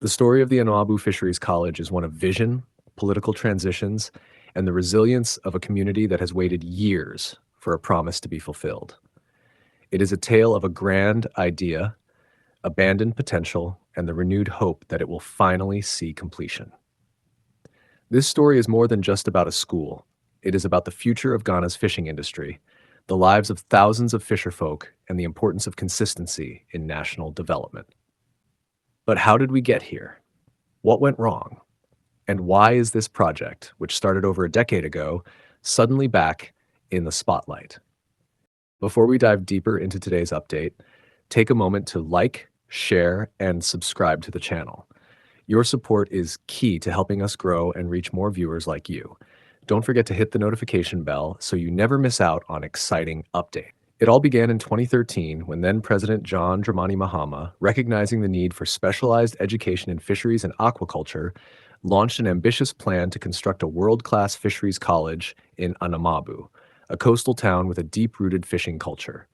The story of the Anabu Fisheries College is one of vision, political transitions, and the resilience of a community that has waited years for a promise to be fulfilled. It is a tale of a grand idea, abandoned potential, and the renewed hope that it will finally see completion. This story is more than just about a school. It is about the future of Ghana's fishing industry, the lives of thousands of fisherfolk, and the importance of consistency in national development. But how did we get here? What went wrong? And why is this project, which started over a decade ago, suddenly back in the spotlight? Before we dive deeper into today's update, take a moment to like, share, and subscribe to the channel. Your support is key to helping us grow and reach more viewers like you. Don't forget to hit the notification bell so you never miss out on exciting updates. It all began in 2013 when then President John Dramani Mahama, recognizing the need for specialized education in fisheries and aquaculture, launched an ambitious plan to construct a world-class fisheries college in Anamabu, a coastal town with a deep-rooted fishing culture.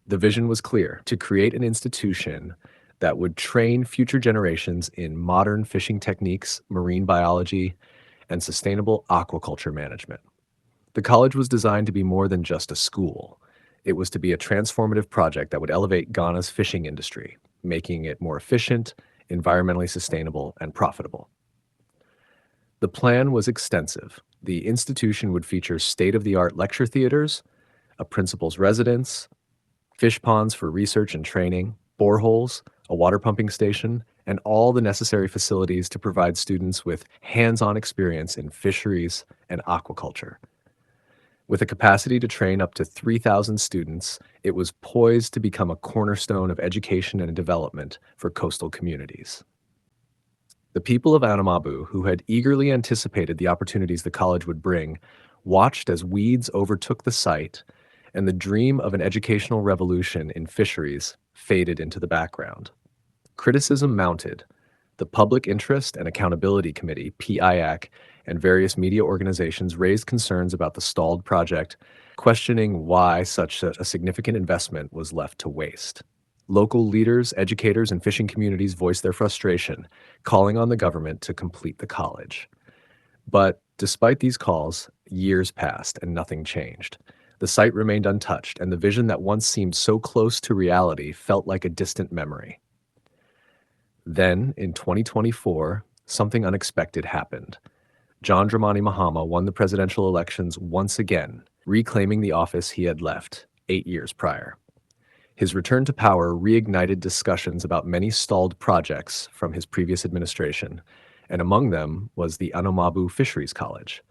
The vision was clear: to create an institution that would train future generations in modern fishing techniques, marine biology, and sustainable aquaculture management. The college was designed to be more than just a school. It was to be a transformative project that would elevate Ghana's fishing industry, making it more efficient, environmentally sustainable, and profitable. The plan was extensive. The institution would feature state-of-the-art lecture theaters, a principal's residence, fish ponds for research and training, boreholes, a water pumping station, and all the necessary facilities to provide students with hands-on experience in fisheries and aquaculture. With a capacity to train up to 3,000 students, it was poised to become a cornerstone of education and development for coastal communities. The people of Anamabu, who had eagerly anticipated the opportunities the college would bring, watched as weeds overtook the site and the dream of an educational revolution in fisheries faded into the background. Criticism mounted. The Public Interest and Accountability Committee, PIAC, and various media organizations raised concerns about the stalled project, questioning why such a significant investment was left to waste. Local leaders, educators, and fishing communities voiced their frustration, calling on the government to complete the college. But despite these calls, years passed and nothing changed. The site remained untouched, and the vision that once seemed so close to reality felt like a distant memory. Then, in 2024, something unexpected happened. John Dramani Mahama won the presidential elections once again, reclaiming the office he had left 8 years prior. His return to power reignited discussions about many stalled projects from his previous administration, and among them was the Anamabu Fisheries College.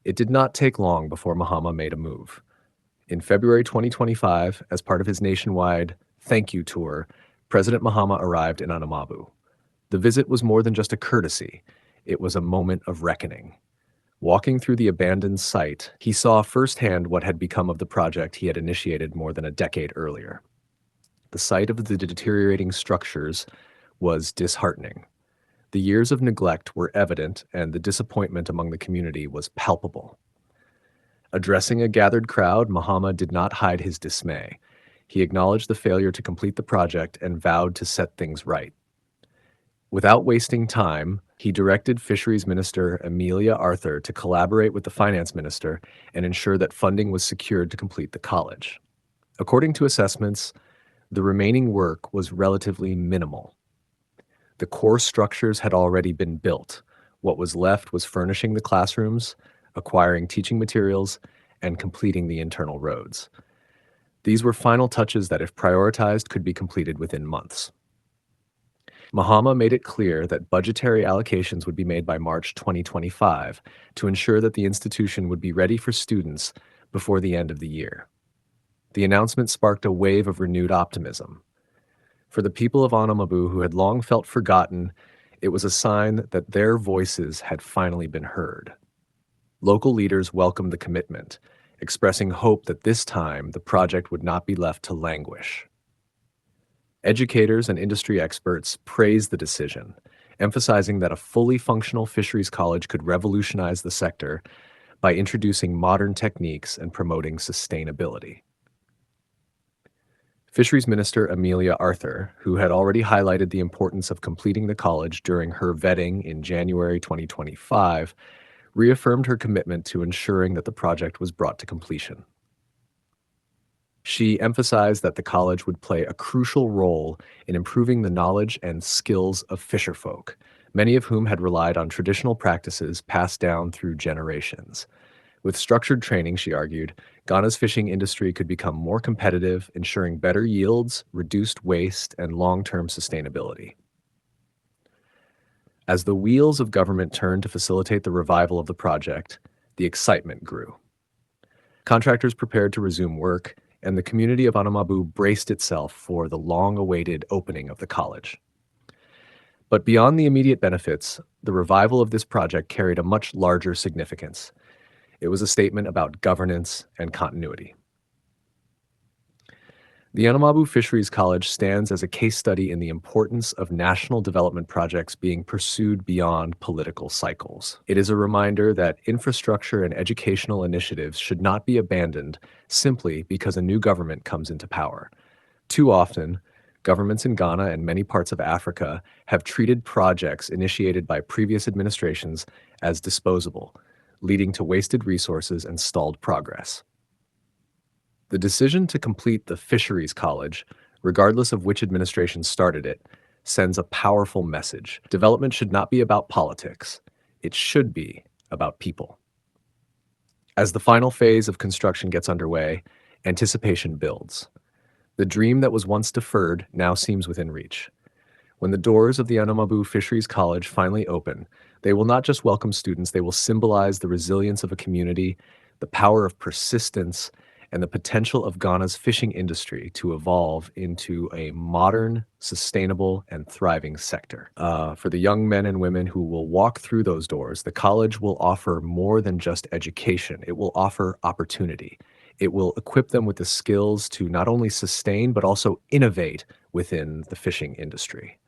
It did not take long before Mahama made a move. In February 2025, as part of his nationwide thank you tour, President Mahama arrived in Anamabu. The visit was more than just a courtesy. It was a moment of reckoning. Walking through the abandoned site, he saw firsthand what had become of the project he had initiated more than a decade earlier. The sight of the deteriorating structures was disheartening. The years of neglect were evident, and the disappointment among the community was palpable. Addressing a gathered crowd, Mahama did not hide his dismay. He acknowledged the failure to complete the project and vowed to set things right. Without wasting time, he directed Fisheries Minister Amelia Arthur to collaborate with the Finance Minister and ensure that funding was secured to complete the college. According to assessments, the remaining work was relatively minimal. The core structures had already been built. What was left was furnishing the classrooms, acquiring teaching materials, and completing the internal roads. These were final touches that, if prioritized, could be completed within months. Mahama made it clear that budgetary allocations would be made by March 2025 to ensure that the institution would be ready for students before the end of the year. The announcement sparked a wave of renewed optimism. For the people of Anamabu who had long felt forgotten, it was a sign that their voices had finally been heard. Local leaders welcomed the commitment, expressing hope that this time the project would not be left to languish. Educators and industry experts praised the decision, emphasizing that a fully functional fisheries college could revolutionize the sector by introducing modern techniques and promoting sustainability. Fisheries Minister Amelia Arthur, who had already highlighted the importance of completing the college during her vetting in January 2025, reaffirmed her commitment to ensuring that the project was brought to completion. She emphasized that the college would play a crucial role in improving the knowledge and skills of fisherfolk, many of whom had relied on traditional practices passed down through generations. With structured training, she argued, Ghana's fishing industry could become more competitive, ensuring better yields, reduced waste, and long-term sustainability. As the wheels of government turned to facilitate the revival of the project, the excitement grew. Contractors prepared to resume work, and the community of Anamabu braced itself for the long-awaited opening of the college. But beyond the immediate benefits, the revival of this project carried a much larger significance. It was a statement about governance and continuity. The Anamabu Fisheries College stands as a case study in the importance of national development projects being pursued beyond political cycles. It is a reminder that infrastructure and educational initiatives should not be abandoned simply because a new government comes into power. Too often, governments in Ghana and many parts of Africa have treated projects initiated by previous administrations as disposable, leading to wasted resources and stalled progress. The decision to complete the Fisheries College, regardless of which administration started it, sends a powerful message. Development should not be about politics. It should be about people. As the final phase of construction gets underway, anticipation builds. The dream that was once deferred now seems within reach. When the doors of the Anamabu Fisheries College finally open, they will not just welcome students, they will symbolize the resilience of a community, the power of persistence, and the potential of Ghana's fishing industry to evolve into a modern, sustainable, and thriving sector. For the young men and women who will walk through those doors, the college will offer more than just education. It will offer opportunity. It will equip them with the skills to not only sustain, but also innovate within the fishing industry.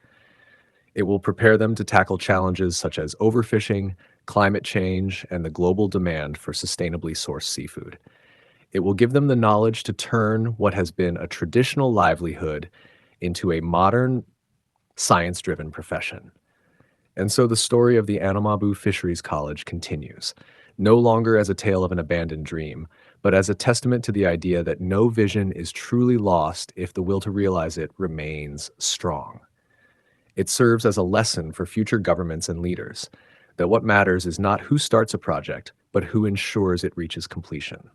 It will prepare them to tackle challenges such as overfishing, climate change, and the global demand for sustainably sourced seafood. It will give them the knowledge to turn what has been a traditional livelihood into a modern, science-driven profession. And so the story of the Anamabu Fisheries College continues, no longer as a tale of an abandoned dream, but as a testament to the idea that no vision is truly lost if the will to realize it remains strong. It serves as a lesson for future governments and leaders, that what matters is not who starts a project, but who ensures it reaches completion.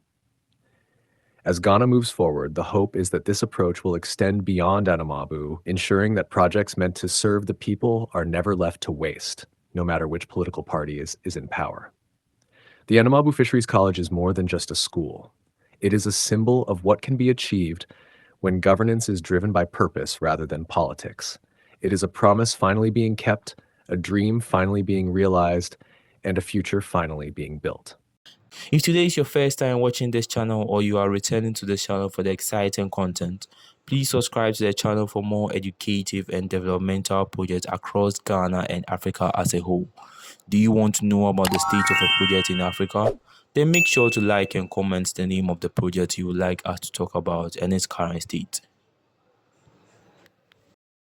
As Ghana moves forward, the hope is that this approach will extend beyond Anamabu, ensuring that projects meant to serve the people are never left to waste, no matter which political party is in power. The Anamabu Fisheries College is more than just a school. It is a symbol of what can be achieved when governance is driven by purpose rather than politics. It is a promise finally being kept, a dream finally being realized, and a future finally being built. If today is your first time watching this channel or you are returning to this channel for the exciting content, please subscribe to the channel for more educative and developmental projects across Ghana and Africa as a whole. Do you want to know about the state of a project in Africa? Then make sure to like and comment the name of the project you would like us to talk about and its current state.